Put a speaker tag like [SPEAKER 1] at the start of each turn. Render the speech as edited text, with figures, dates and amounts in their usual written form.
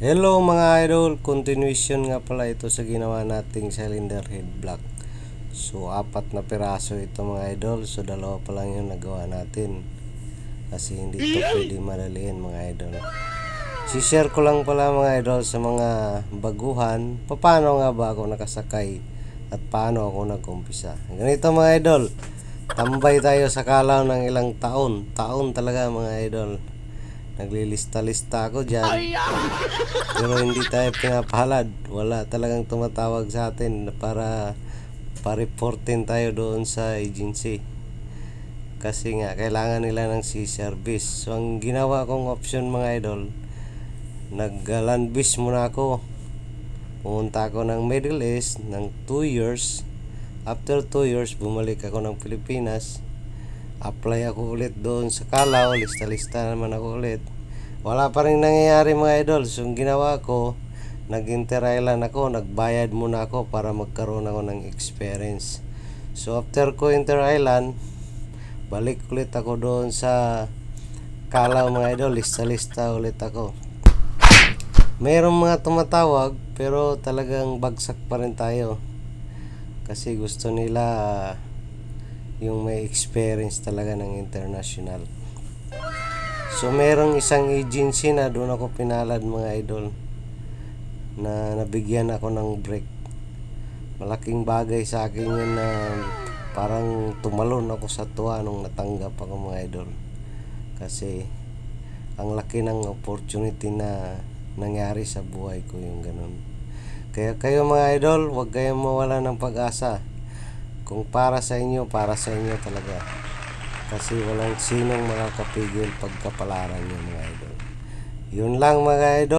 [SPEAKER 1] Hello mga idol, continuation nga pala ito sa ginawa nating cylinder head block. So apat na piraso ito mga idol, so dalawa pa lang yung nagawa natin. Kasi hindi ito pwede madaliin mga idol. Si-share ko lang pala mga idol sa mga baguhan, paano nga ba ako nakasakay at paano ako nag-umpisa. Ganito mga idol, tambay tayo sa kalaw ng ilang taon talaga mga idol. Naglilista-lista ako dyan, pero hindi tayo pinapalad. Wala talagang tumatawag sa atin para pa-reportin tayo doon sa agency, kasi nga kailangan nila ng C-service. So ang ginawa kong option mga idol, nag-landbiz muna ako. Pumunta ako ng Middle East ng 2 years. After 2 years bumalik ako ng Pilipinas. Apply ako ulit doon sa Calao, lista-lista naman ako ulit. Wala pa rin nangyayari mga idol. So yung ginawa ko, nag-inter-island ako, nagbayad muna ako para magkaroon ako ng experience. So after ko inter-island, balik ulit ako doon sa Calao mga idol, lista-lista ulit ako. Mayroong mga tumatawag pero talagang bagsak pa rin tayo. Kasi gusto nila yung may experience talaga ng international. So merong isang agency na doon ako pinalad mga idol, na nabigyan ako ng break. Malaking bagay sa akin yun, na parang tumalon ako sa tuwa nung natanggap ako mga idol. Kasi ang laki ng opportunity na nangyari sa buhay ko yung ganun. Kaya kayo mga idol, huwag kayong mawala ng pag-asa. Kung para sa inyo talaga. Kasi walang sinong makakapigil pagkapalaran nyo mga idol. Yun lang mga idol.